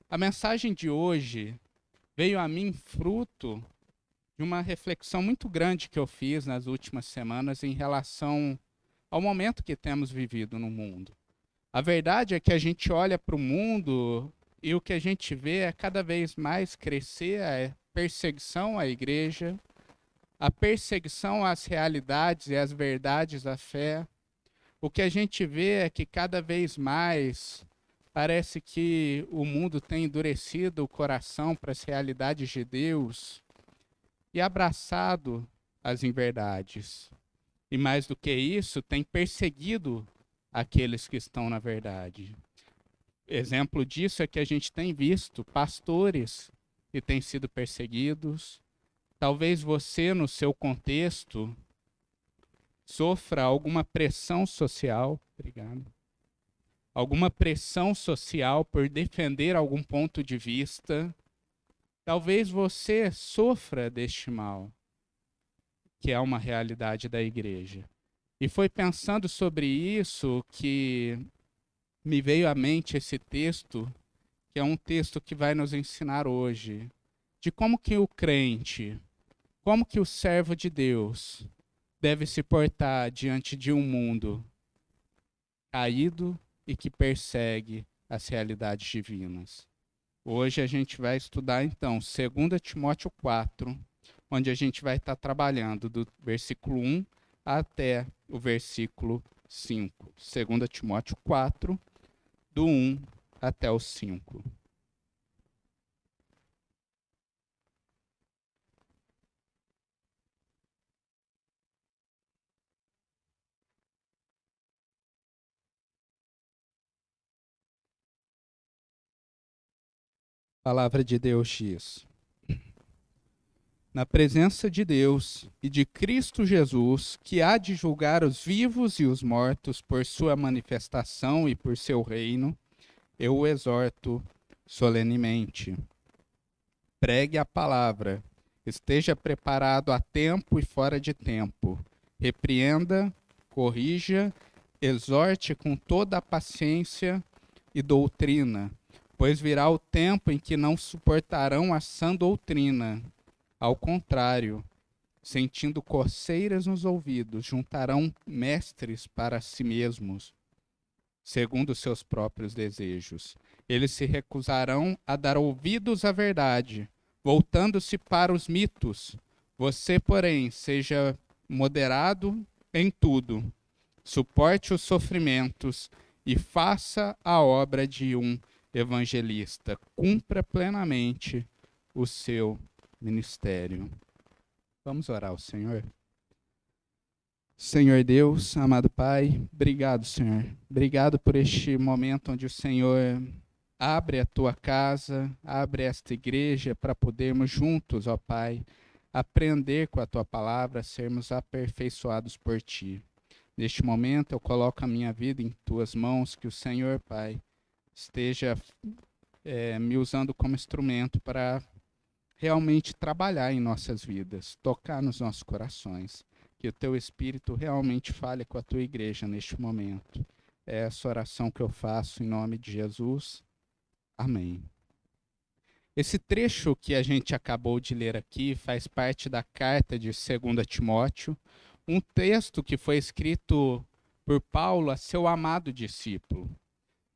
A mensagem de hoje veio a mim fruto de uma reflexão muito grande que eu fiz nas últimas semanas em relação ao momento que temos vivido no mundo. A verdade é que a gente olha para o mundo e o que a gente vê é cada vez mais crescer a perseguição à igreja, a perseguição às realidades e às verdades da fé. O que a gente vê é que cada vez mais parece que o mundo tem endurecido o coração para as realidades de Deus e abraçado as inverdades. E mais do que isso, tem perseguido aqueles que estão na verdade. Exemplo disso é que a gente tem visto pastores que têm sido perseguidos. Talvez você, no seu contexto, sofra alguma pressão social. Obrigado. Alguma pressão social por defender algum ponto de vista. Talvez você sofra deste mal, que é uma realidade da igreja. E foi pensando sobre isso que me veio à mente esse texto, que é um texto que vai nos ensinar hoje, de como que o crente, como que o servo de Deus deve se portar diante de um mundo caído e que persegue as realidades divinas. Hoje a gente vai estudar, então, 2 Timóteo 4, onde a gente vai estar trabalhando do versículo 1 até o versículo 5. 2 Timóteo 4, do 1 até o 5. Palavra de Deus diz: na presença de Deus e de Cristo Jesus, que há de julgar os vivos e os mortos por sua manifestação e por seu reino, eu o exorto solenemente. Pregue a palavra, esteja preparado a tempo e fora de tempo. Repreenda, corrija, exorte com toda a paciência e doutrina, pois virá o tempo em que não suportarão a sã doutrina. Ao contrário, sentindo coceiras nos ouvidos, juntarão mestres para si mesmos, segundo seus próprios desejos. Eles se recusarão a dar ouvidos à verdade, voltando-se para os mitos. Você, porém, seja moderado em tudo, suporte os sofrimentos e faça a obra de um evangelista. Cumpra plenamente o seu ministério. Vamos orar ao Senhor. Senhor Deus, amado Pai, obrigado, Senhor. Obrigado por este momento onde o Senhor abre a tua casa, abre esta igreja para podermos juntos, ó Pai, aprender com a tua palavra, sermos aperfeiçoados por ti. Neste momento eu coloco a minha vida em tuas mãos, que o Senhor, Pai, esteja me usando como instrumento para realmente trabalhar em nossas vidas, tocar nos nossos corações. Que o teu Espírito realmente fale com a tua igreja neste momento. É essa oração que eu faço em nome de Jesus. Amém. Esse trecho que a gente acabou de ler aqui faz parte da carta de 2 Timóteo, um texto que foi escrito por Paulo a seu amado discípulo.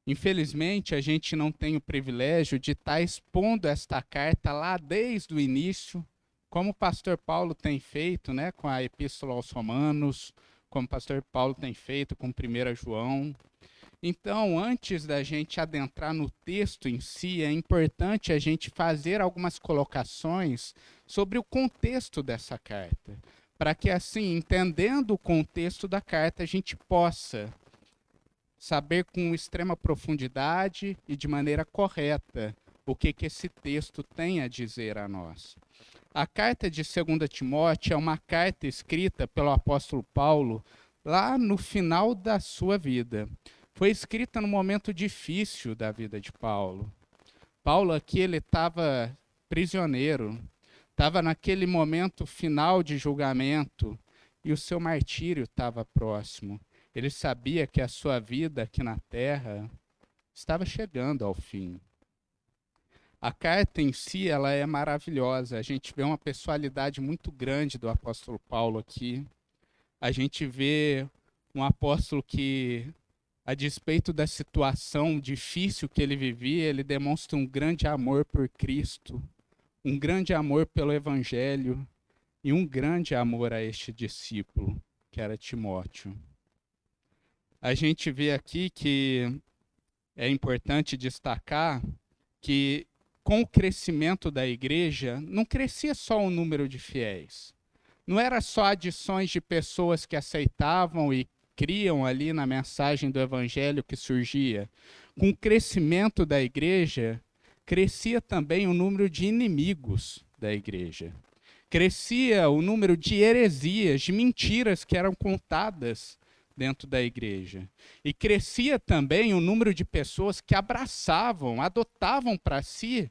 Infelizmente, a gente não tem o privilégio de estar expondo esta carta lá desde o início, como o pastor Paulo tem feito, né, com a Epístola aos Romanos, como o pastor Paulo tem feito com 1 João. Então, antes da gente adentrar no texto em si, é importante a gente fazer algumas colocações sobre o contexto dessa carta, para que assim, entendendo o contexto da carta, a gente possa saber com extrema profundidade e de maneira correta o que esse texto tem a dizer a nós. A carta de 2 Timóteo é uma carta escrita pelo apóstolo Paulo lá no final da sua vida. Foi escrita num momento difícil da vida de Paulo. Paulo aqui ele estava prisioneiro, estava naquele momento final de julgamento e o seu martírio estava próximo. Ele sabia que a sua vida aqui na terra estava chegando ao fim. A carta em si, ela é maravilhosa. A gente vê uma pessoalidade muito grande do apóstolo Paulo aqui. A gente vê um apóstolo que, a despeito da situação difícil que ele vivia, ele demonstra um grande amor por Cristo, um grande amor pelo Evangelho e um grande amor a este discípulo, que era Timóteo. A gente vê aqui que é importante destacar que, com o crescimento da igreja, não crescia só o número de fiéis. Não era só adições de pessoas que aceitavam e criam ali na mensagem do evangelho que surgia. Com o crescimento da igreja, crescia também o número de inimigos da igreja. Crescia o número de heresias, de mentiras que eram contadas dentro da igreja. E crescia também o número de pessoas que abraçavam, adotavam para si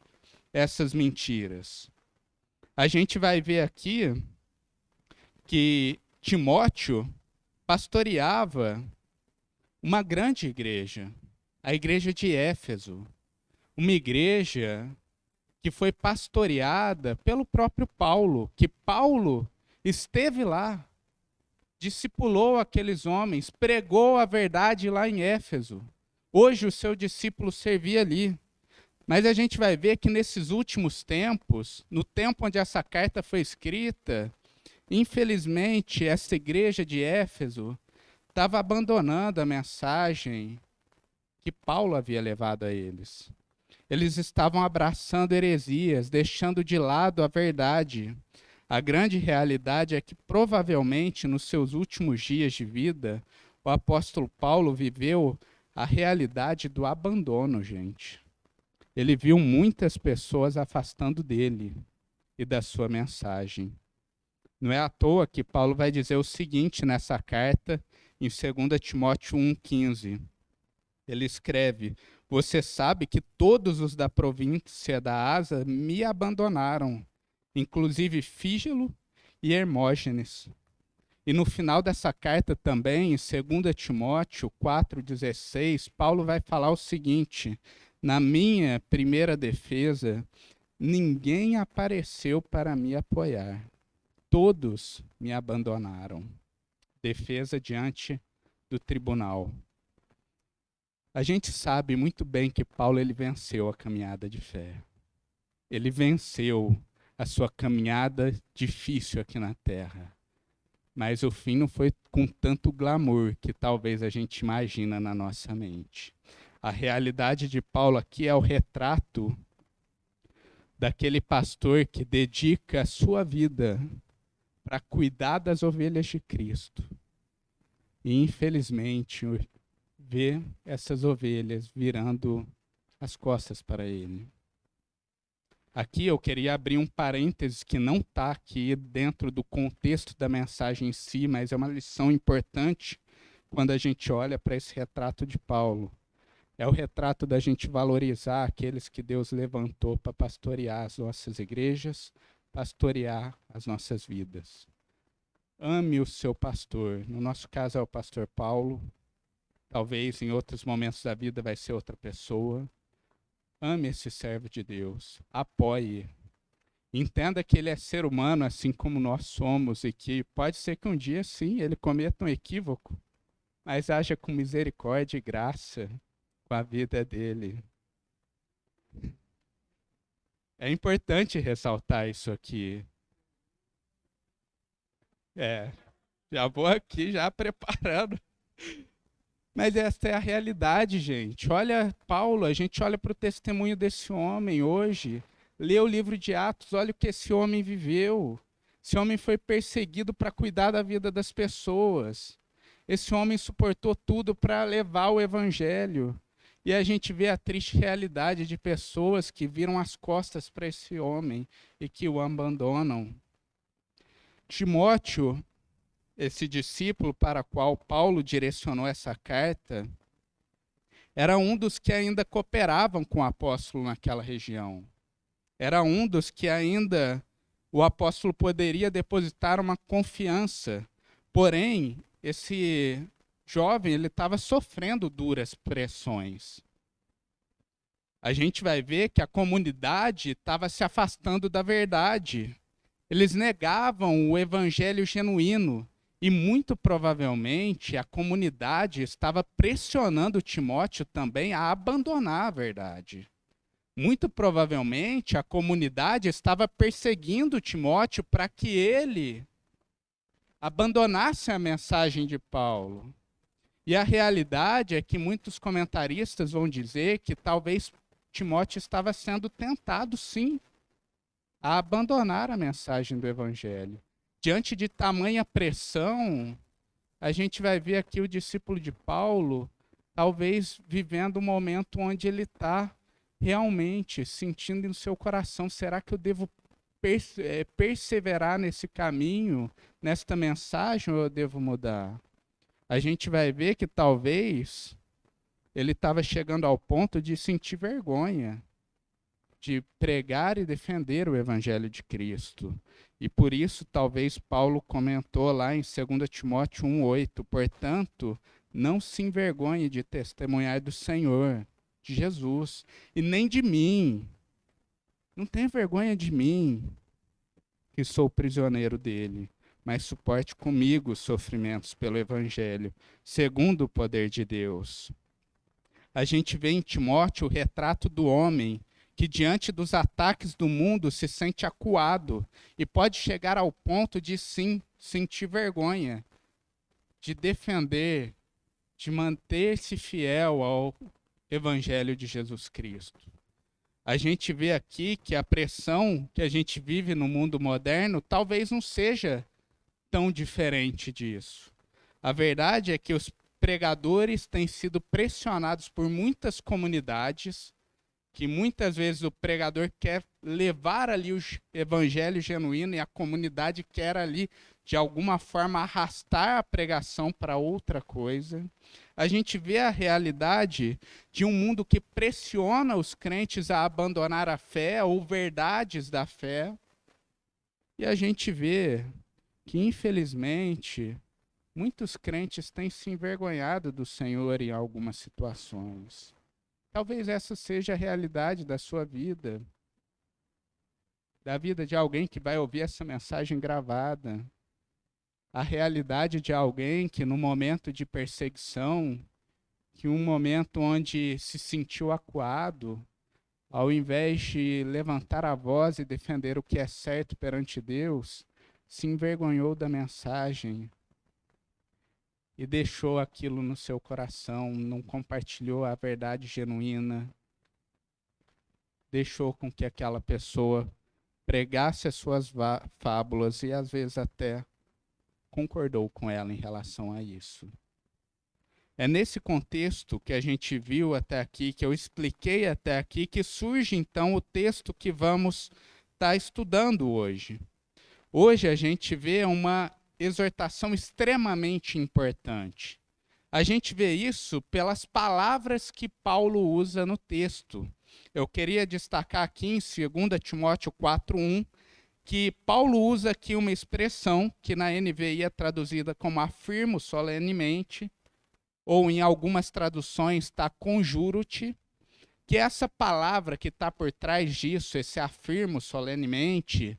essas mentiras. A gente vai ver aqui que Timóteo pastoreava uma grande igreja, a igreja de Éfeso, uma igreja que foi pastoreada pelo próprio Paulo, que Paulo esteve lá, discipulou aqueles homens, pregou a verdade lá em Éfeso. Hoje o seu discípulo servia ali. Mas a gente vai ver que nesses últimos tempos, no tempo onde essa carta foi escrita, infelizmente, essa igreja de Éfeso estava abandonando a mensagem que Paulo havia levado a eles. Eles estavam abraçando heresias, deixando de lado a verdade. A grande realidade é que, provavelmente, nos seus últimos dias de vida, o apóstolo Paulo viveu a realidade do abandono, gente. Ele viu muitas pessoas afastando dele e da sua mensagem. Não é à toa que Paulo vai dizer o seguinte nessa carta, em 2 Timóteo 1,15. Ele escreve: você sabe que todos os da província da Ásia me abandonaram, inclusive Fígelo e Hermógenes. E no final dessa carta também, em 2 Timóteo 4,16, Paulo vai falar o seguinte: na minha primeira defesa, ninguém apareceu para me apoiar. Todos me abandonaram. Defesa diante do tribunal. A gente sabe muito bem que Paulo ele venceu a caminhada de fé. Ele venceu a sua caminhada difícil aqui na terra. Mas o fim não foi com tanto glamour que talvez a gente imagina na nossa mente. A realidade de Paulo aqui é o retrato daquele pastor que dedica a sua vida para cuidar das ovelhas de Cristo. E, infelizmente, vê essas ovelhas virando as costas para ele. Aqui eu queria abrir um parênteses que não está aqui dentro do contexto da mensagem em si, mas é uma lição importante quando a gente olha para esse retrato de Paulo. É o retrato da gente valorizar aqueles que Deus levantou para pastorear as nossas igrejas, pastorear as nossas vidas. Ame o seu pastor. No nosso caso é o pastor Paulo. Talvez em outros momentos da vida vai ser outra pessoa. Ame esse servo de Deus. Apoie. Entenda que ele é ser humano assim como nós somos e que pode ser que um dia, sim, ele cometa um equívoco, mas haja com misericórdia e graça com a vida dele. É importante ressaltar isso aqui. Já vou aqui já preparando. Mas essa é a realidade, gente. Olha, Paulo, a gente olha para o testemunho desse homem hoje, lê o livro de Atos, olha o que esse homem viveu. Esse homem foi perseguido para cuidar da vida das pessoas. Esse homem suportou tudo para levar o evangelho. E a gente vê a triste realidade de pessoas que viram as costas para esse homem e que o abandonam. Timóteo, esse discípulo para o qual Paulo direcionou essa carta, era um dos que ainda cooperavam com o apóstolo naquela região. Era um dos que ainda o apóstolo poderia depositar uma confiança. Porém, esse jovem ele estava sofrendo duras pressões. A gente vai ver que a comunidade estava se afastando da verdade. Eles negavam o evangelho genuíno. E muito provavelmente a comunidade estava pressionando Timóteo também a abandonar a verdade. Muito provavelmente a comunidade estava perseguindo Timóteo para que ele abandonasse a mensagem de Paulo. E a realidade é que muitos comentaristas vão dizer que talvez Timóteo estava sendo tentado, sim, a abandonar a mensagem do evangelho. Diante de tamanha pressão, a gente vai ver aqui o discípulo de Paulo, talvez vivendo um momento onde ele está realmente sentindo no seu coração, será que eu devo perseverar nesse caminho, nesta mensagem, ou eu devo mudar? A gente vai ver que talvez ele estava chegando ao ponto de sentir vergonha de pregar e defender o evangelho de Cristo. E por isso, talvez Paulo comentou lá em 2 Timóteo 1,8, portanto, não se envergonhe de testemunhar do Senhor, de Jesus, e nem de mim. Não tenha vergonha de mim, que sou prisioneiro dele, mas suporte comigo os sofrimentos pelo evangelho, segundo o poder de Deus. A gente vê em Timóteo o retrato do homem que diante dos ataques do mundo se sente acuado e pode chegar ao ponto de sim sentir vergonha, de defender, de manter-se fiel ao evangelho de Jesus Cristo. A gente vê aqui que a pressão que a gente vive no mundo moderno talvez não seja tão diferente disso. A verdade é que os pregadores têm sido pressionados por muitas comunidades, que muitas vezes o pregador quer levar ali o evangelho genuíno e a comunidade quer ali, de alguma forma, arrastar a pregação para outra coisa. A gente vê a realidade de um mundo que pressiona os crentes a abandonar a fé ou verdades da fé. E a gente vê que, infelizmente, muitos crentes têm se envergonhado do Senhor em algumas situações. Talvez essa seja a realidade da sua vida, da vida de alguém que vai ouvir essa mensagem gravada. A realidade de alguém que, no momento de perseguição, que um momento onde se sentiu acuado, ao invés de levantar a voz e defender o que é certo perante Deus, se envergonhou da mensagem e deixou aquilo no seu coração, não compartilhou a verdade genuína, deixou com que aquela pessoa pregasse as suas fábulas e às vezes até concordou com ela em relação a isso. É nesse contexto que a gente viu até aqui, que eu expliquei até aqui, que surge então o texto que vamos estar estudando hoje. Hoje a gente vê uma exortação extremamente importante. A gente vê isso pelas palavras que Paulo usa no texto. Eu queria destacar aqui em 2 Timóteo 4:1, que Paulo usa aqui uma expressão que na NVI é traduzida como afirmo solenemente, ou em algumas traduções está conjuro-te, que essa palavra que está por trás disso, esse afirmo solenemente,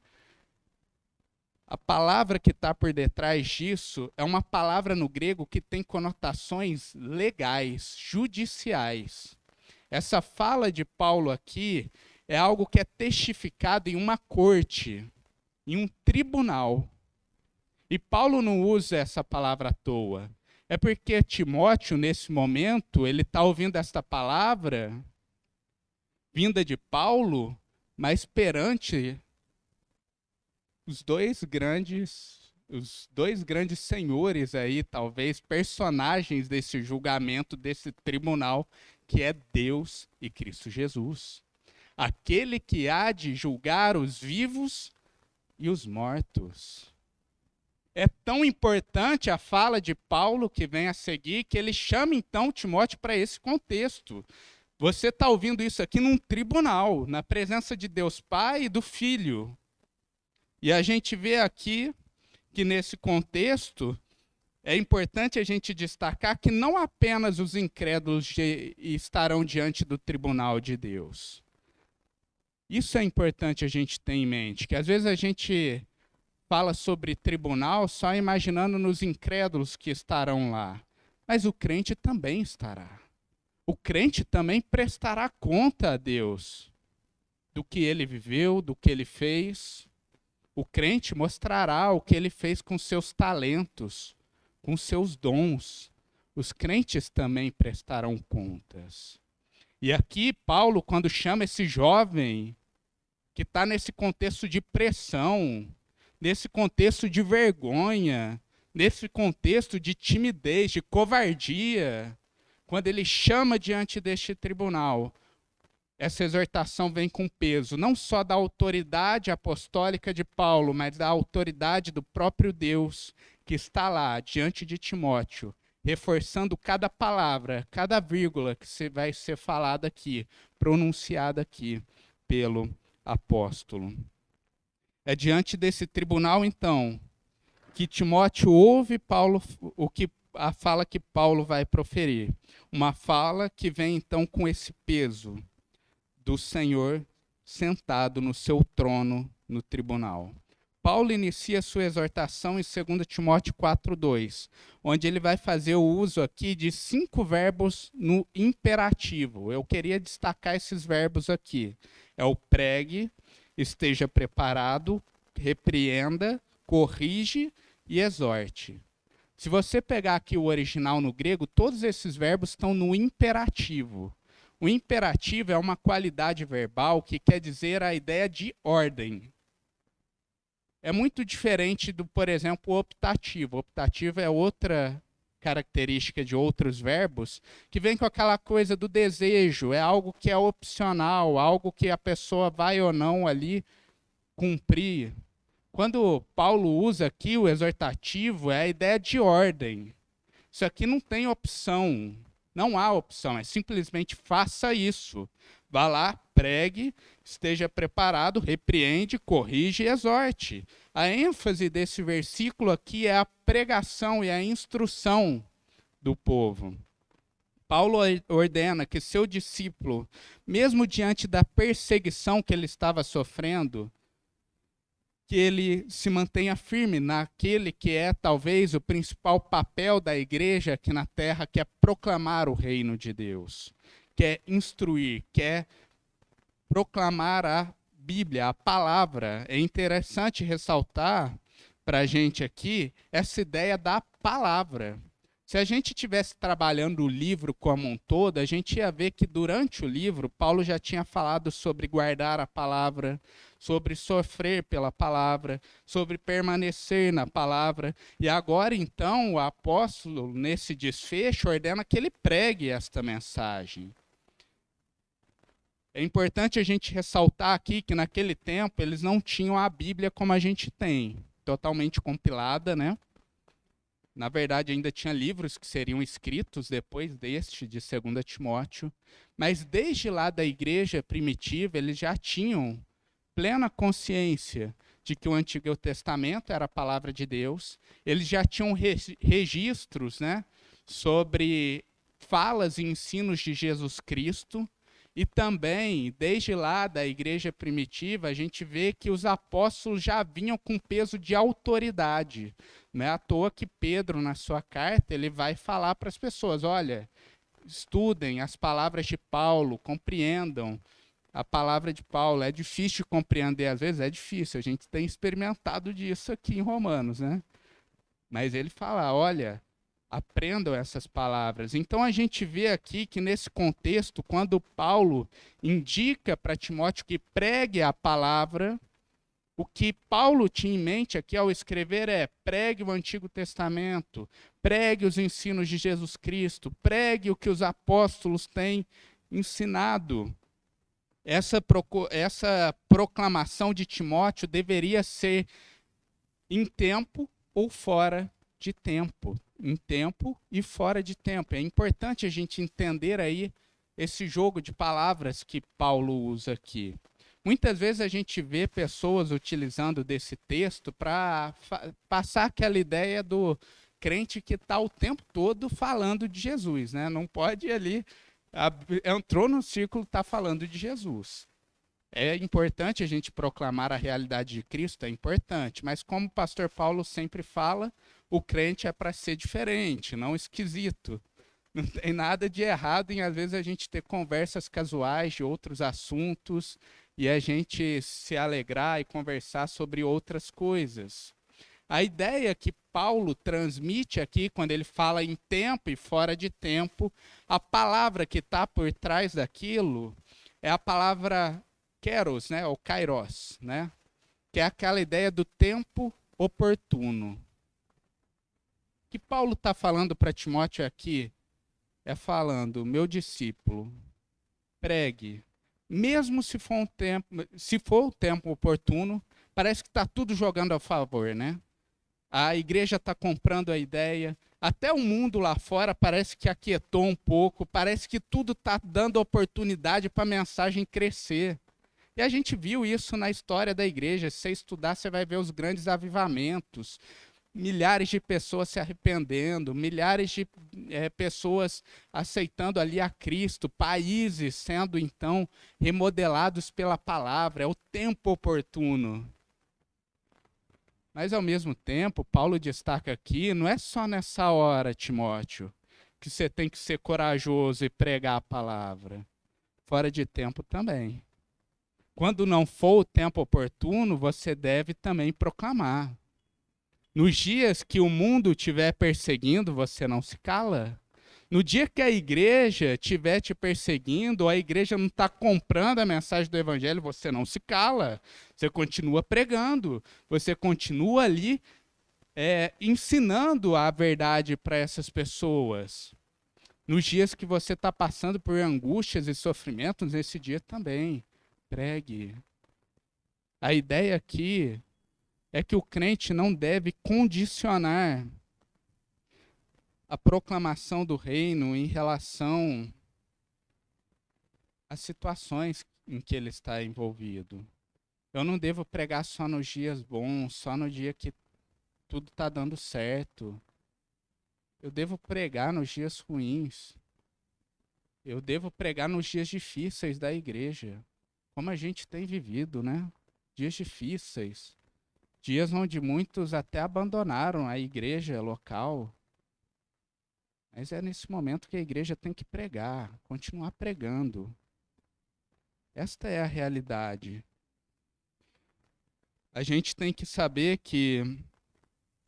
a palavra que está por detrás disso é uma palavra no grego que tem conotações legais, judiciais. Essa fala de Paulo aqui é algo que é testificado em uma corte, em um tribunal. E Paulo não usa essa palavra à toa. É porque Timóteo, nesse momento, ele está ouvindo esta palavra vinda de Paulo, mas perante os dois grandes senhores aí, talvez, personagens desse julgamento, desse tribunal, que é Deus e Cristo Jesus. Aquele que há de julgar os vivos e os mortos. É tão importante a fala de Paulo que vem a seguir, que ele chama então Timóteo para esse contexto. Você está ouvindo isso aqui num tribunal, na presença de Deus Pai e do Filho. E a gente vê aqui que nesse contexto, é importante a gente destacar que não apenas os incrédulos estarão diante do tribunal de Deus. Isso é importante a gente ter em mente, que às vezes a gente fala sobre tribunal só imaginando nos incrédulos que estarão lá. Mas o crente também estará. O crente também prestará conta a Deus do que ele viveu, do que ele fez. O crente mostrará o que ele fez com seus talentos, com seus dons. Os crentes também prestarão contas. E aqui, Paulo, quando chama esse jovem que está nesse contexto de pressão, nesse contexto de vergonha, nesse contexto de timidez, de covardia, quando ele chama diante deste tribunal, essa exortação vem com peso, não só da autoridade apostólica de Paulo, mas da autoridade do próprio Deus, que está lá, diante de Timóteo, reforçando cada palavra, cada vírgula que vai ser falada aqui, pronunciada aqui pelo apóstolo. É diante desse tribunal, então, que Timóteo ouve Paulo, a fala que Paulo vai proferir. Uma fala que vem, então, com esse peso do Senhor sentado no seu trono no tribunal. Paulo inicia sua exortação em 2 Timóteo 4:2, onde ele vai fazer o uso aqui de 5 verbos no imperativo. Eu queria destacar esses verbos aqui. É o pregue, esteja preparado, repreenda, corrige e exorte. Se você pegar aqui o original no grego, todos esses verbos estão no imperativo. O imperativo é uma qualidade verbal que quer dizer a ideia de ordem. É muito diferente do, por exemplo, o optativo. O optativo é outra característica de outros verbos que vem com aquela coisa do desejo, é algo que é opcional, algo que a pessoa vai ou não ali cumprir. Quando Paulo usa aqui o exortativo, é a ideia de ordem. Isso aqui não tem opção, não há opção, é simplesmente faça isso. Vá lá, pregue, esteja preparado, repreende, corrige e exorte. A ênfase desse versículo aqui é a pregação e a instrução do povo. Paulo ordena que seu discípulo, mesmo diante da perseguição que ele estava sofrendo, que ele se mantenha firme naquele que é talvez o principal papel da igreja aqui na terra, que é proclamar o reino de Deus, que é instruir, que é proclamar a Bíblia, a palavra. É interessante ressaltar para a gente aqui essa ideia da palavra. Se a gente estivesse trabalhando o livro como um todo, a gente ia ver que durante o livro, Paulo já tinha falado sobre guardar a palavra, sobre sofrer pela palavra, sobre permanecer na palavra. E agora, então, o apóstolo, nesse desfecho, ordena que ele pregue esta mensagem. É importante a gente ressaltar aqui que naquele tempo eles não tinham a Bíblia como a gente tem, totalmente compilada, né? Na verdade, ainda tinha livros que seriam escritos depois deste, de 2 Timóteo, mas desde lá da igreja primitiva, eles já tinham plena consciência de que o Antigo Testamento era a palavra de Deus, eles já tinham registros, né, sobre falas e ensinos de Jesus Cristo, e também, desde lá da igreja primitiva, a gente vê que os apóstolos já vinham com peso de autoridade. Não é à toa que Pedro, na sua carta, ele vai falar para as pessoas, olha, estudem as palavras de Paulo, compreendam a palavra de Paulo. É difícil de compreender, às vezes é difícil, a gente tem experimentado disso aqui em Romanos, né? Mas ele fala, olha, aprendam essas palavras. Então a gente vê aqui que nesse contexto, quando Paulo indica para Timóteo que pregue a palavra, o que Paulo tinha em mente aqui ao escrever é: pregue o Antigo Testamento, pregue os ensinos de Jesus Cristo, pregue o que os apóstolos têm ensinado. Essa proclamação de Timóteo deveria ser em tempo ou fora de tempo. Em tempo e fora de tempo. É importante a gente entender aí esse jogo de palavras que Paulo usa aqui. Muitas vezes a gente vê pessoas utilizando desse texto para passar aquela ideia do crente que está o tempo todo falando de Jesus, né? Não pode ir ali, entrou no círculo, está falando de Jesus. É importante a gente proclamar a realidade de Cristo, é importante, mas como o pastor Paulo sempre fala, o crente é para ser diferente, não esquisito. Não tem nada de errado em, às vezes, a gente ter conversas casuais de outros assuntos e a gente se alegrar e conversar sobre outras coisas. A ideia que Paulo transmite aqui, quando ele fala em tempo e fora de tempo, a palavra que está por trás daquilo é a palavra kairos, né, ou kairos, né, que é aquela ideia do tempo oportuno. O que Paulo está falando para Timóteo aqui é falando, meu discípulo, pregue, mesmo se for o tempo oportuno, parece que está tudo jogando a favor, né? A igreja está comprando a ideia, até o mundo lá fora parece que aquietou um pouco, parece que tudo está dando oportunidade para a mensagem crescer. E a gente viu isso na história da igreja, se você estudar, você vai ver os grandes avivamentos, milhares de pessoas se arrependendo, milhares de pessoas aceitando ali a Cristo, países sendo então remodelados pela palavra, é o tempo oportuno. Mas ao mesmo tempo, Paulo destaca aqui, não é só nessa hora, Timóteo, que você tem que ser corajoso e pregar a palavra. Fora de tempo também. Quando não for o tempo oportuno, você deve também proclamar. Nos dias que o mundo estiver perseguindo, você não se cala. No dia que a igreja estiver te perseguindo, ou a igreja não está comprando a mensagem do evangelho, você não se cala. Você continua pregando. Você continua ali ensinando a verdade para essas pessoas. Nos dias que você está passando por angústias e sofrimentos, nesse dia também, pregue. A ideia aqui é que o crente não deve condicionar a proclamação do reino em relação às situações em que ele está envolvido. Eu não devo pregar só nos dias bons, só no dia que tudo está dando certo. Eu devo pregar nos dias ruins. Eu devo pregar nos dias difíceis da igreja, como a gente tem vivido, né? Dias difíceis. Dias onde muitos até abandonaram a igreja local. Mas é nesse momento que a igreja tem que pregar, continuar pregando. Esta é a realidade. A gente tem que saber que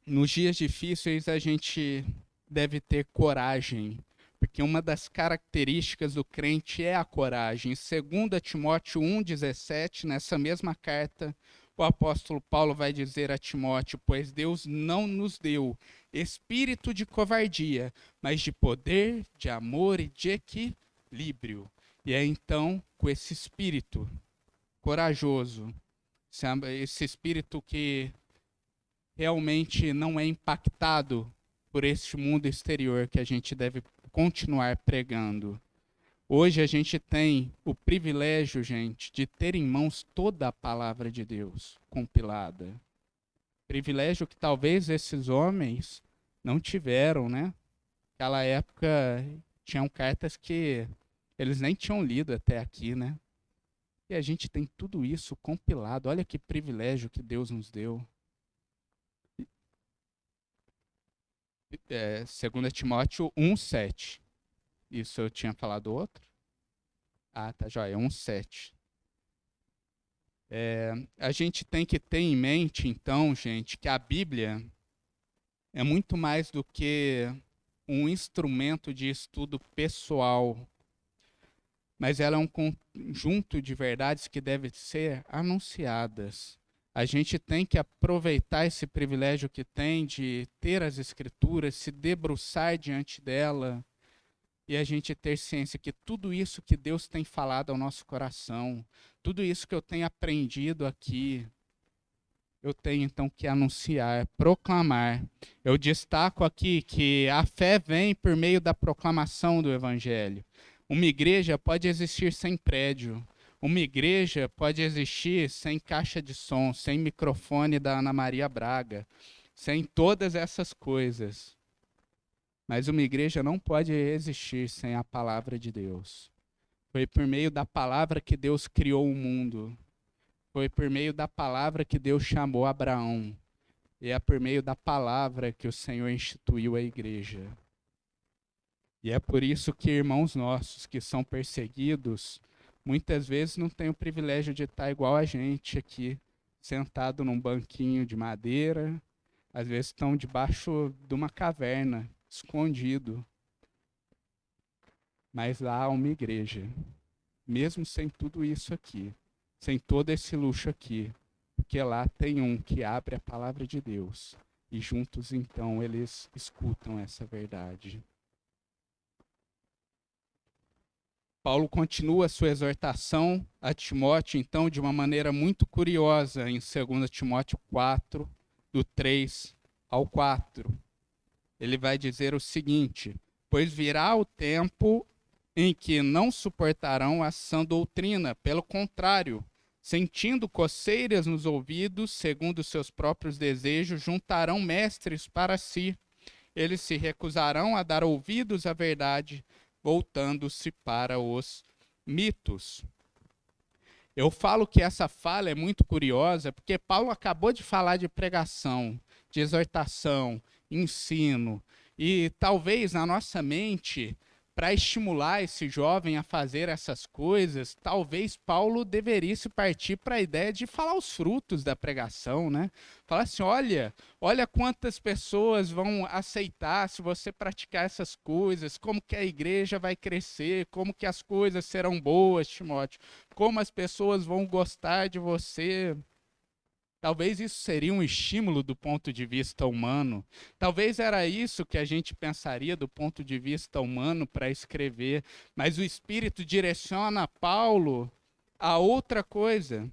nos dias difíceis a gente deve ter coragem, porque uma das características do crente é a coragem. Em 2 Timóteo 1,17, nessa mesma carta, o apóstolo Paulo vai dizer a Timóteo, pois Deus não nos deu espírito de covardia, mas de poder, de amor e de equilíbrio. E é então com esse espírito corajoso, esse espírito que realmente não é impactado por este mundo exterior, que a gente deve continuar pregando. Hoje a gente tem o privilégio, gente, de ter em mãos toda a palavra de Deus compilada. Privilégio que talvez esses homens não tiveram, né? Naquela época tinham cartas que eles nem tinham lido até aqui, né? E a gente tem tudo isso compilado. Olha que privilégio que Deus nos deu. 2 Timóteo 1,7. Isso eu tinha falado outro? Ah, tá joia, 1,7. A gente tem que ter em mente, então, gente, que a Bíblia é muito mais do que um instrumento de estudo pessoal, mas ela é um conjunto de verdades que devem ser anunciadas. A gente tem que aproveitar esse privilégio que tem de ter as Escrituras, se debruçar diante dela, e a gente ter ciência que tudo isso que Deus tem falado ao nosso coração, tudo isso que eu tenho aprendido aqui, eu tenho então que anunciar, proclamar. Eu destaco aqui que a fé vem por meio da proclamação do Evangelho. Uma igreja pode existir sem prédio. Uma igreja pode existir sem caixa de som, sem microfone da Ana Maria Braga, sem todas essas coisas. Mas uma igreja não pode existir sem a palavra de Deus. Foi por meio da palavra que Deus criou o mundo. Foi por meio da palavra que Deus chamou Abraão. E é por meio da palavra que o Senhor instituiu a igreja. E é por isso que irmãos nossos que são perseguidos, muitas vezes não têm o privilégio de estar igual a gente aqui, sentado num banquinho de madeira, às vezes estão debaixo de uma caverna, escondido. Mas lá há uma igreja, mesmo sem tudo isso aqui, sem todo esse luxo aqui, porque lá tem um que abre a palavra de Deus, e juntos então eles escutam essa verdade. Paulo continua sua exortação a Timóteo, então, de uma maneira muito curiosa, em 2 Timóteo 4, do 3 ao 4. Ele vai dizer o seguinte: pois virá o tempo em que não suportarão a sã doutrina, pelo contrário, sentindo coceiras nos ouvidos, segundo seus próprios desejos, juntarão mestres para si. Eles se recusarão a dar ouvidos à verdade, voltando-se para os mitos. Eu falo que essa fala é muito curiosa, porque Paulo acabou de falar de pregação, de exortação, ensino, e talvez na nossa mente, para estimular esse jovem a fazer essas coisas, talvez Paulo deveria partir para a ideia de falar os frutos da pregação, né? Falar assim, olha quantas pessoas vão aceitar se você praticar essas coisas, como que a igreja vai crescer, como que as coisas serão boas, Timóteo, como as pessoas vão gostar de você. Talvez isso seria um estímulo do ponto de vista humano. Talvez era isso que a gente pensaria do ponto de vista humano para escrever. Mas o Espírito direciona Paulo a outra coisa.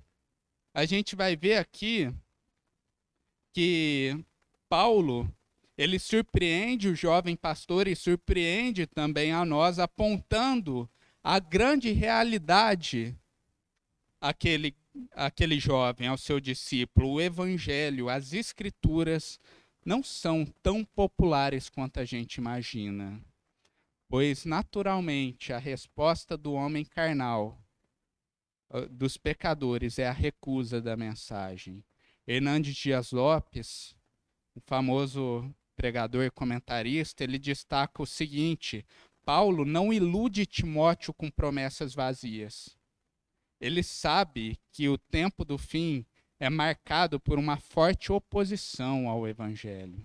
A gente vai ver aqui que Paulo, ele surpreende o jovem pastor e surpreende também a nós, apontando a grande realidade aquele jovem, ao seu discípulo. O evangelho, as escrituras não são tão populares quanto a gente imagina, pois naturalmente a resposta do homem carnal, dos pecadores, é a recusa da mensagem. Hernandes Dias Lopes, o famoso pregador e comentarista, ele destaca o seguinte: Paulo não ilude Timóteo com promessas vazias. Ele sabe que o tempo do fim é marcado por uma forte oposição ao evangelho.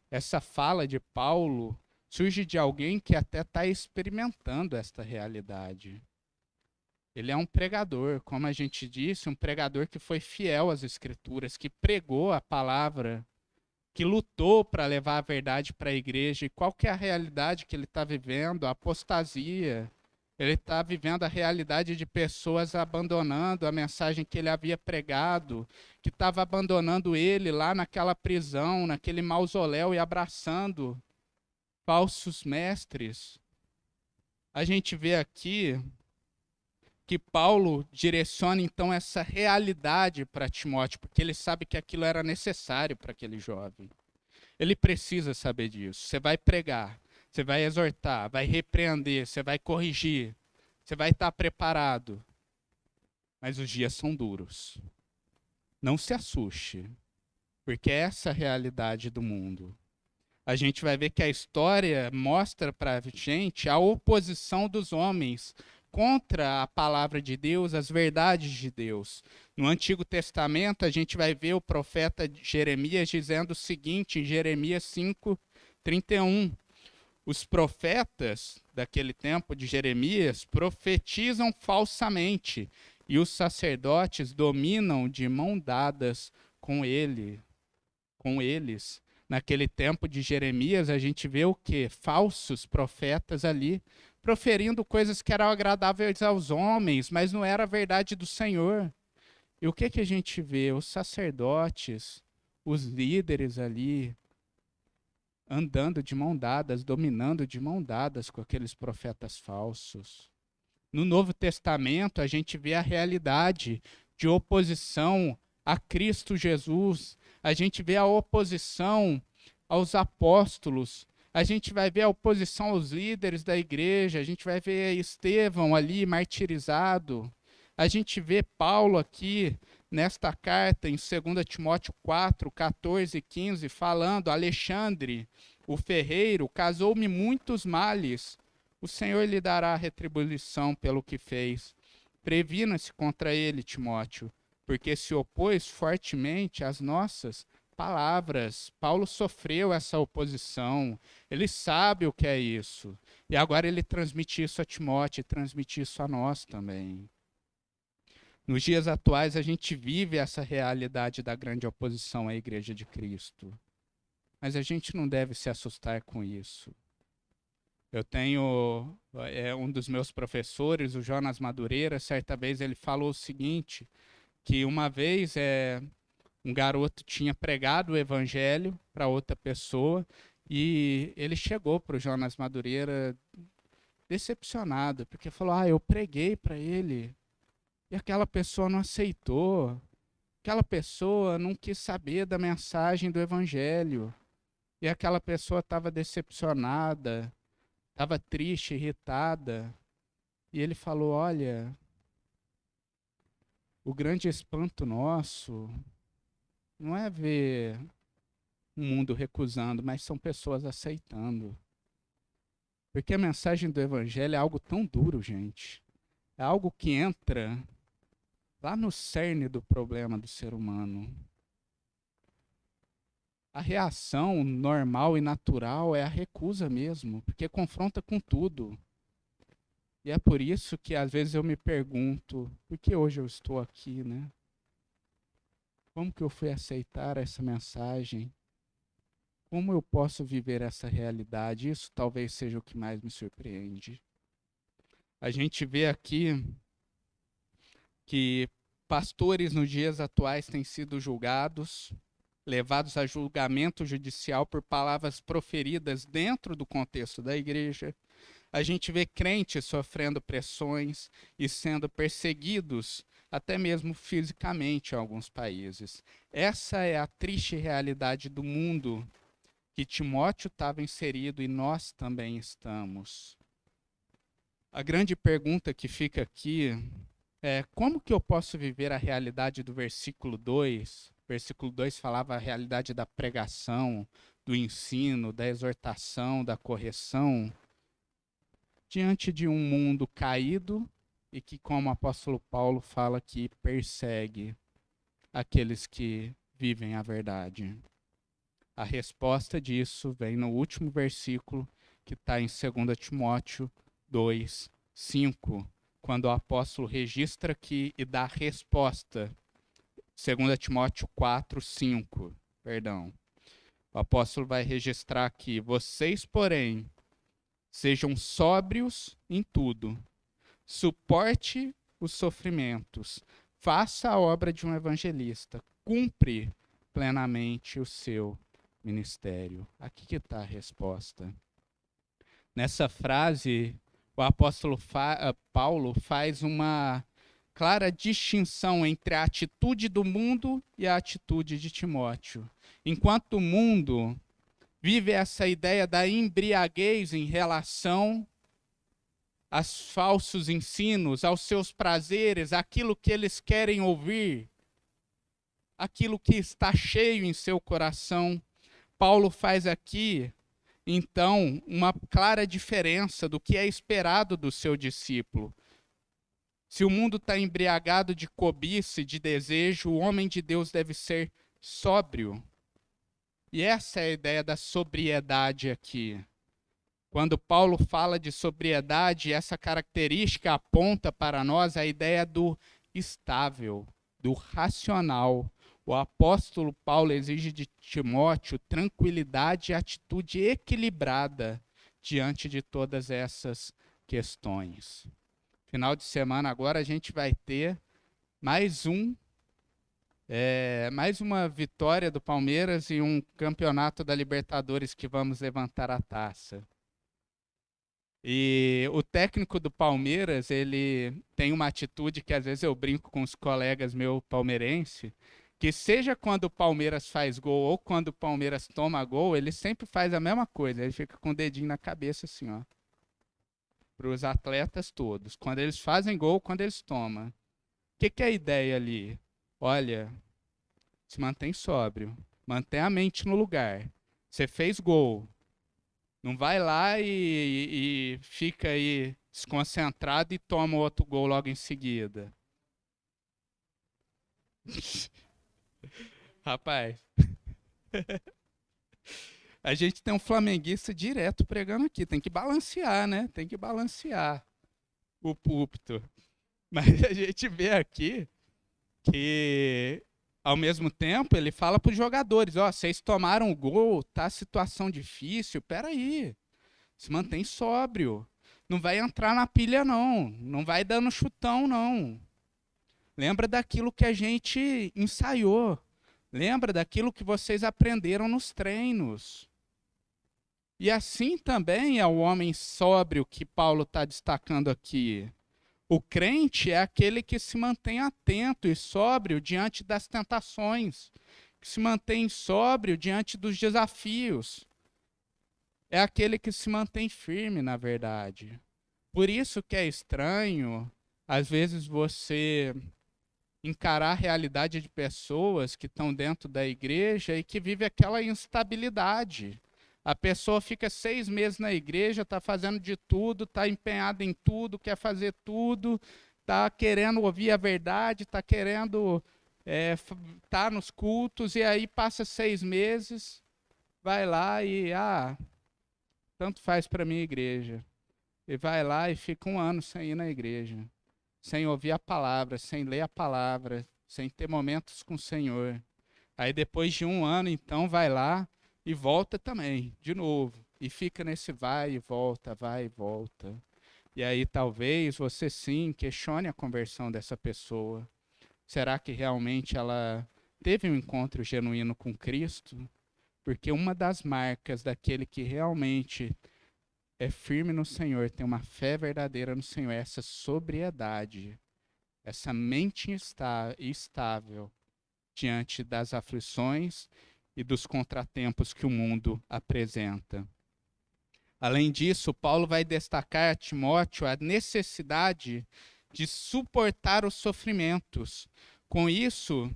Essa fala de Paulo surge de alguém que até está experimentando esta realidade. Ele é um pregador, como a gente disse, um pregador que foi fiel às Escrituras, que pregou a palavra, que lutou para levar a verdade para a igreja. E qual que é a realidade que ele está vivendo? A apostasia. Ele está vivendo a realidade de pessoas abandonando a mensagem que ele havia pregado, que estava abandonando ele lá naquela prisão, naquele mausoléu e abraçando falsos mestres. A gente vê aqui que Paulo direciona então essa realidade para Timóteo, porque ele sabe que aquilo era necessário para aquele jovem. Ele precisa saber disso. Você vai pregar, você vai exortar, vai repreender, você vai corrigir, você vai estar preparado. Mas os dias são duros. Não se assuste, porque essa é a realidade do mundo. A gente vai ver que a história mostra para a gente a oposição dos homens contra a palavra de Deus, as verdades de Deus. No Antigo Testamento, a gente vai ver o profeta Jeremias dizendo o seguinte, em Jeremias 5:31. Os profetas daquele tempo de Jeremias profetizam falsamente, e os sacerdotes dominam de mão dadas com eles. Naquele tempo de Jeremias, a gente vê o quê? Falsos profetas ali, proferindo coisas que eram agradáveis aos homens, mas não era a verdade do Senhor. E o que a gente vê? Os sacerdotes, os líderes ali, andando de mão dadas, dominando de mão dadas com aqueles profetas falsos. No Novo Testamento, a gente vê a realidade de oposição a Cristo Jesus. A gente vê a oposição aos apóstolos. A gente vai ver a oposição aos líderes da igreja, a gente vai ver Estevão ali martirizado. A gente vê Paulo aqui nesta carta em 2 Timóteo 4, 14 e 15, falando: Alexandre, o ferreiro, causou-me muitos males. O Senhor lhe dará retribuição pelo que fez. Previna-se contra ele, Timóteo, porque se opôs fortemente às nossas palavras. Paulo sofreu essa oposição, ele sabe o que é isso. E agora ele transmite isso a Timóteo e transmite isso a nós também. Nos dias atuais, a gente vive essa realidade da grande oposição à Igreja de Cristo. Mas a gente não deve se assustar com isso. Eu tenho um dos meus professores, o Jonas Madureira, certa vez ele falou o seguinte, que uma vez um garoto tinha pregado o evangelho para outra pessoa e ele chegou para o Jonas Madureira decepcionado, porque falou: eu preguei para ele e aquela pessoa não aceitou, aquela pessoa não quis saber da mensagem do evangelho e aquela pessoa estava decepcionada, estava triste, irritada. E ele falou: olha, o grande espanto nosso não é ver um mundo recusando, mas são pessoas aceitando. Porque a mensagem do evangelho é algo tão duro, gente. É algo que entra lá no cerne do problema do ser humano. A reação normal e natural é a recusa mesmo, porque confronta com tudo. E é por isso que às vezes eu me pergunto, por que hoje eu estou aqui, né? Como que eu fui aceitar essa mensagem? Como eu posso viver essa realidade? Isso talvez seja o que mais me surpreende. A gente vê aqui que pastores nos dias atuais têm sido julgados, levados a julgamento judicial por palavras proferidas dentro do contexto da igreja. A gente vê crentes sofrendo pressões e sendo perseguidos, até mesmo fisicamente, em alguns países. Essa é a triste realidade do mundo que Timóteo estava inserido e nós também estamos. A grande pergunta que fica aqui é: como que eu posso viver a realidade do versículo 2? O versículo 2 falava a realidade da pregação, do ensino, da exortação, da correção, diante de um mundo caído e que, como o apóstolo Paulo fala, que persegue aqueles que vivem a verdade. A resposta disso vem no último versículo, que está em 2 Timóteo 2, 5, quando o apóstolo registra aqui e dá a resposta. 2 Timóteo 4, 5, perdão. O apóstolo vai registrar aqui: vocês, porém, sejam sóbrios em tudo, suporte os sofrimentos, faça a obra de um evangelista, cumpre plenamente o seu ministério. Aqui que está a resposta. Nessa frase, o apóstolo Paulo faz uma clara distinção entre a atitude do mundo e a atitude de Timóteo. Enquanto o mundo vive essa ideia da embriaguez em relação aos falsos ensinos, aos seus prazeres, aquilo que eles querem ouvir, aquilo que está cheio em seu coração, Paulo faz aqui, então, uma clara diferença do que é esperado do seu discípulo. Se o mundo está embriagado de cobiça e de desejo, o homem de Deus deve ser sóbrio. E essa é a ideia da sobriedade aqui. Quando Paulo fala de sobriedade, essa característica aponta para nós a ideia do estável, do racional. O apóstolo Paulo exige de Timóteo tranquilidade e atitude equilibrada diante de todas essas questões. Final de semana agora a gente vai ter mais uma vitória do Palmeiras e um campeonato da Libertadores que vamos levantar a taça. E o técnico do Palmeiras, ele tem uma atitude que às vezes eu brinco com os colegas meus palmeirenses, Que seja quando o Palmeiras faz gol ou quando o Palmeiras toma gol, ele sempre faz a mesma coisa. Ele fica com o dedinho na cabeça assim, ó. Para os atletas todos. Quando eles fazem gol, quando eles tomam. O que é a ideia ali? Olha, se mantém sóbrio. Mantém a mente no lugar. Você fez gol. Não vai lá e fica aí desconcentrado e toma outro gol logo em seguida. Rapaz, a gente tem um flamenguista direto pregando aqui. Tem que balancear, né? Tem que balancear o púlpito. Mas a gente vê aqui que, ao mesmo tempo, ele fala para os jogadores: ó, vocês tomaram o gol, tá situação difícil, peraí, se mantém sóbrio. Não vai entrar na pilha, não. Não vai dando chutão, não. Lembra daquilo que a gente ensaiou. Lembra daquilo que vocês aprenderam nos treinos. E assim também é o homem sóbrio que Paulo está destacando aqui. O crente é aquele que se mantém atento e sóbrio diante das tentações, que se mantém sóbrio diante dos desafios. É aquele que se mantém firme, na verdade. Por isso que é estranho, às vezes, você encarar a realidade de pessoas que estão dentro da igreja e que vive aquela instabilidade. A pessoa fica 6 meses na igreja, está fazendo de tudo, está empenhada em tudo, quer fazer tudo, está querendo ouvir a verdade, está querendo estar nos cultos, e aí passa 6 meses, vai lá e, tanto faz para mim a igreja. E vai lá e fica 1 ano sem ir na igreja, sem ouvir a palavra, sem ler a palavra, sem ter momentos com o Senhor. Aí depois de 1 ano, então, vai lá e volta também, de novo. E fica nesse vai e volta, vai e volta. E aí talvez você sim questione a conversão dessa pessoa. Será que realmente ela teve um encontro genuíno com Cristo? Porque uma das marcas daquele que realmente é firme no Senhor, tem uma fé verdadeira no Senhor, essa sobriedade, essa mente estável diante das aflições e dos contratempos que o mundo apresenta. Além disso, Paulo vai destacar a Timóteo a necessidade de suportar os sofrimentos. Com isso,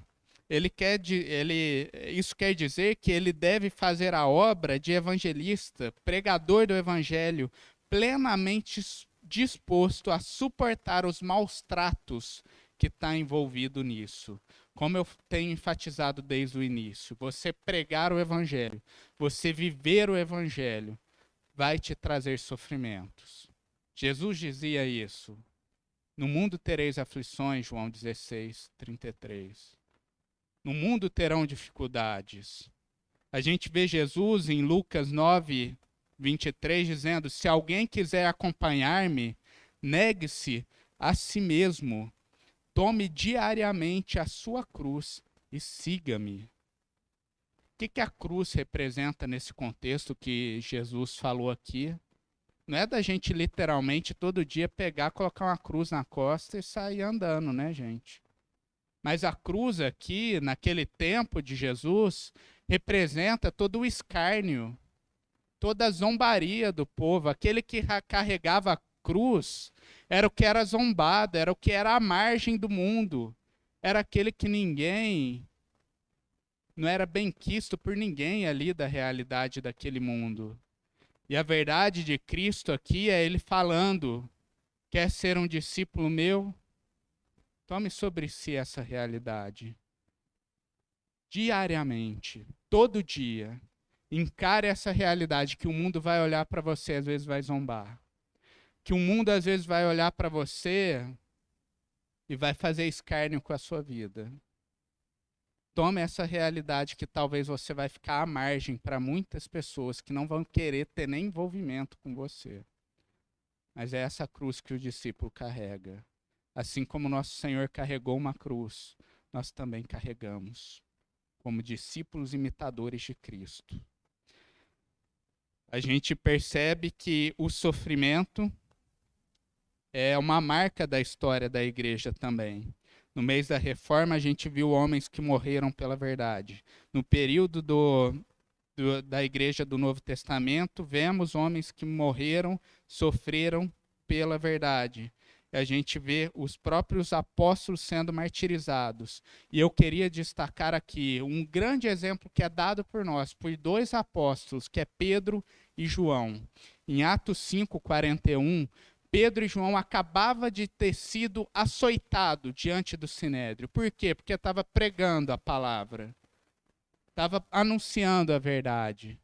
isso quer dizer que ele deve fazer a obra de evangelista, pregador do evangelho, plenamente disposto a suportar os maus tratos que está envolvido nisso. Como eu tenho enfatizado desde o início, você pregar o evangelho, você viver o evangelho, vai te trazer sofrimentos. Jesus dizia isso. No mundo tereis aflições, João 16, 33. No mundo terão dificuldades. A gente vê Jesus em Lucas 9, 23, dizendo: se alguém quiser acompanhar-me, negue-se a si mesmo, tome diariamente a sua cruz e siga-me. O que a cruz representa nesse contexto que Jesus falou aqui? Não é da gente literalmente todo dia pegar, colocar uma cruz na costa e sair andando, né, gente? Mas a cruz aqui, naquele tempo de Jesus, representa todo o escárnio, toda a zombaria do povo. Aquele que carregava a cruz era o que era zombado, era o que era à margem do mundo. Era aquele que não era bem quisto por ninguém ali da realidade daquele mundo. E a verdade de Cristo aqui é ele falando: quer ser um discípulo meu? Tome sobre si essa realidade. Diariamente, todo dia, encare essa realidade que o mundo vai olhar para você, às vezes vai zombar. Que o mundo às vezes vai olhar para você e vai fazer escárnio com a sua vida. Tome essa realidade que talvez você vai ficar à margem para muitas pessoas que não vão querer ter nem envolvimento com você. Mas é essa cruz que o discípulo carrega. Assim como nosso Senhor carregou uma cruz, nós também carregamos, como discípulos imitadores de Cristo. A gente percebe que o sofrimento é uma marca da história da igreja também. No mês da Reforma, a gente viu homens que morreram pela verdade. No período da Igreja do Novo Testamento, vemos homens que morreram, sofreram pela verdade. E a gente vê os próprios apóstolos sendo martirizados. E eu queria destacar aqui um grande exemplo que é dado por nós, por dois apóstolos, que é Pedro e João. Em Atos 5:41, Pedro e João acabavam de ter sido açoitado diante do Sinédrio. Por quê? Porque estava pregando a palavra, estava anunciando a verdade.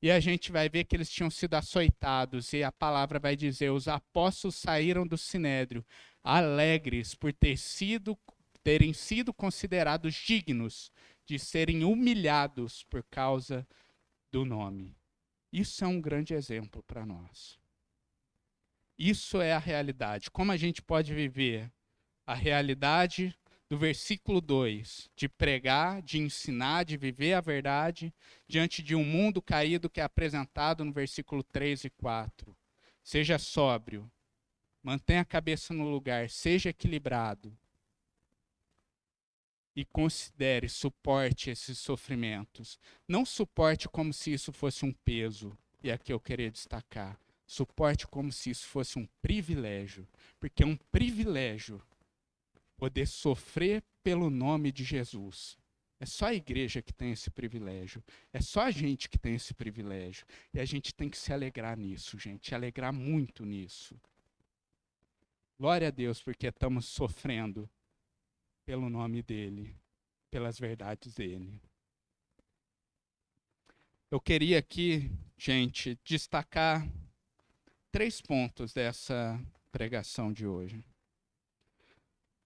E a gente vai ver que eles tinham sido açoitados, e a palavra vai dizer: os apóstolos saíram do Sinédrio alegres por terem sido considerados dignos de serem humilhados por causa do nome. Isso é um grande exemplo para nós. Isso é a realidade. Como a gente pode viver a realidade do versículo 2, de pregar, de ensinar, de viver a verdade, diante de um mundo caído que é apresentado no versículo 3 e 4. Seja sóbrio, mantenha a cabeça no lugar, seja equilibrado e considere, suporte esses sofrimentos. Não suporte como se isso fosse um peso, e aqui eu queria destacar. Suporte como se isso fosse um privilégio, porque é um privilégio poder sofrer pelo nome de Jesus. É só a igreja que tem esse privilégio. É só a gente que tem esse privilégio. E a gente tem que se alegrar nisso, gente. Se alegrar muito nisso. Glória a Deus, porque estamos sofrendo pelo nome dele, pelas verdades dele. Eu queria aqui, gente, destacar 3 pontos dessa pregação de hoje.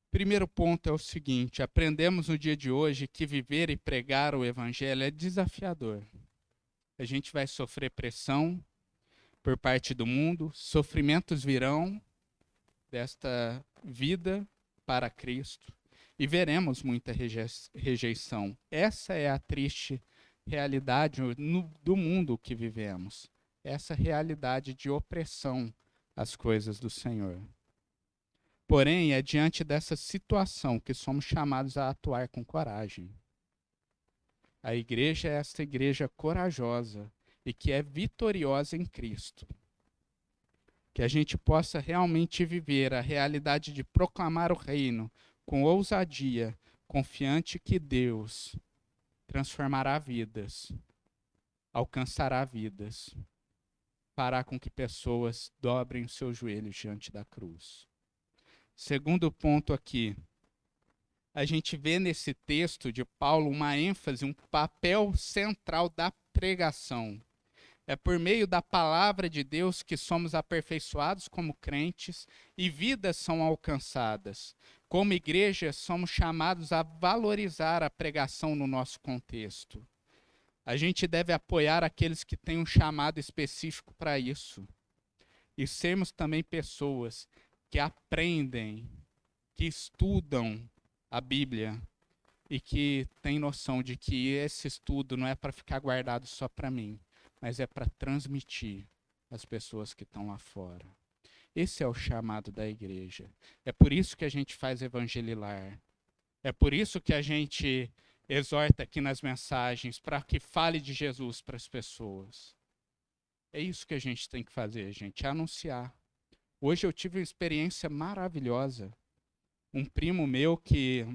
Primeiro ponto é o seguinte: aprendemos no dia de hoje que viver e pregar o evangelho é desafiador. A gente vai sofrer pressão por parte do mundo, sofrimentos virão desta vida para Cristo e veremos muita rejeição. Essa é a triste realidade do mundo que vivemos. Essa realidade de opressão às coisas do Senhor. Porém, é diante dessa situação que somos chamados a atuar com coragem. A igreja é esta igreja corajosa e que é vitoriosa em Cristo. Que a gente possa realmente viver a realidade de proclamar o reino com ousadia, confiante que Deus transformará vidas, alcançará vidas, fará com que pessoas dobrem os seus joelhos diante da cruz. Segundo ponto aqui, a gente vê nesse texto de Paulo uma ênfase, um papel central da pregação. É por meio da palavra de Deus que somos aperfeiçoados como crentes e vidas são alcançadas. Como igreja, somos chamados a valorizar a pregação no nosso contexto. A gente deve apoiar aqueles que têm um chamado específico para isso. E sermos também pessoas que aprendem, que estudam a Bíblia e que têm noção de que esse estudo não é para ficar guardado só para mim, mas é para transmitir às pessoas que estão lá fora. Esse é o chamado da igreja. É por isso que a gente faz evangelilar. É por isso que a gente exorta aqui nas mensagens para que fale de Jesus para as pessoas. É isso que a gente tem que fazer, gente, é anunciar. Hoje eu tive uma experiência maravilhosa. Um primo meu que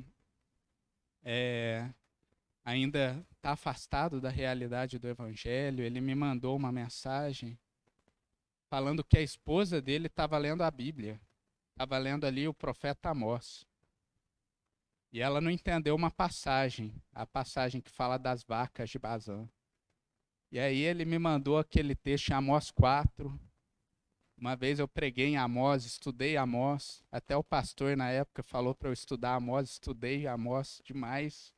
ainda está afastado da realidade do evangelho, ele me mandou uma mensagem falando que a esposa dele estava lendo a Bíblia, estava lendo ali o profeta Amós. E ela não entendeu uma passagem, a passagem que fala das vacas de Bazã. E aí ele me mandou aquele texto em Amós 4. Uma vez eu preguei em Amós, estudei Amós, até o pastor na época falou para eu estudar Amós, estudei Amós demais.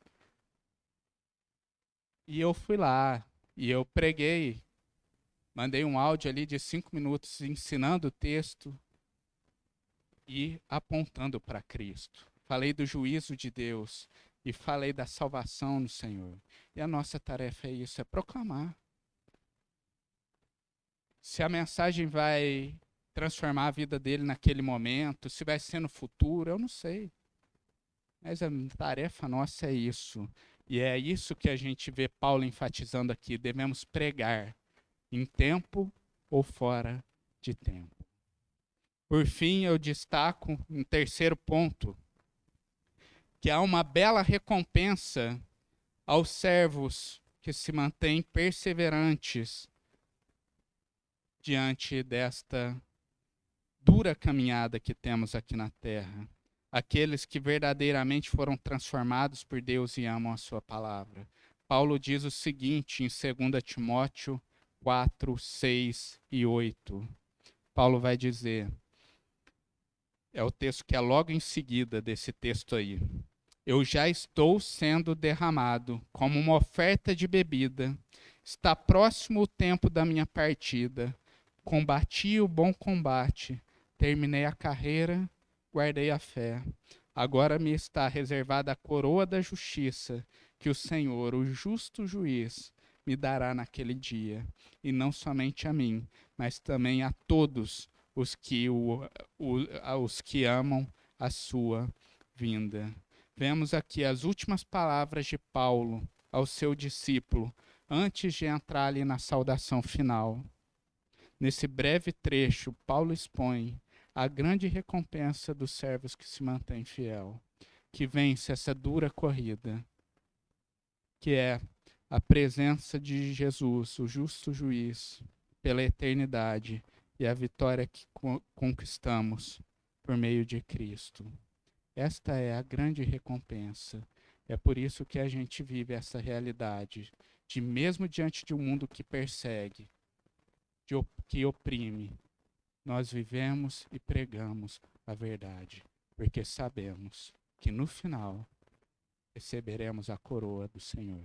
E eu fui lá, e eu preguei, mandei um áudio ali de 5 minutos ensinando o texto e apontando para Cristo. Falei do juízo de Deus e falei da salvação no Senhor. E a nossa tarefa é isso, é proclamar. Se a mensagem vai transformar a vida dele naquele momento, se vai ser no futuro, eu não sei. Mas a tarefa nossa é isso. E é isso que a gente vê Paulo enfatizando aqui. Devemos pregar em tempo ou fora de tempo. Por fim, eu destaco um terceiro ponto, que há uma bela recompensa aos servos que se mantêm perseverantes diante desta dura caminhada que temos aqui na terra. Aqueles que verdadeiramente foram transformados por Deus e amam a sua palavra. Paulo diz o seguinte em 2 Timóteo 4, 6 e 8. Paulo vai dizer, é o texto que é logo em seguida desse texto aí. Eu já estou sendo derramado como uma oferta de bebida. Está próximo o tempo da minha partida. Combati o bom combate. Terminei a carreira, guardei a fé. Agora me está reservada a coroa da justiça, que o Senhor, o justo juiz, me dará naquele dia. E não somente a mim, mas também a todos os que amam a sua vinda. Vemos aqui as últimas palavras de Paulo ao seu discípulo, antes de entrar ali na saudação final. Nesse breve trecho, Paulo expõe a grande recompensa dos servos que se mantêm fiel, que vence essa dura corrida, que é a presença de Jesus, o justo juiz, pela eternidade, e a vitória que conquistamos por meio de Cristo. Esta é a grande recompensa. É por isso que a gente vive essa realidade de, mesmo diante de um mundo que persegue, que oprime, nós vivemos e pregamos a verdade, porque sabemos que no final receberemos a coroa do Senhor.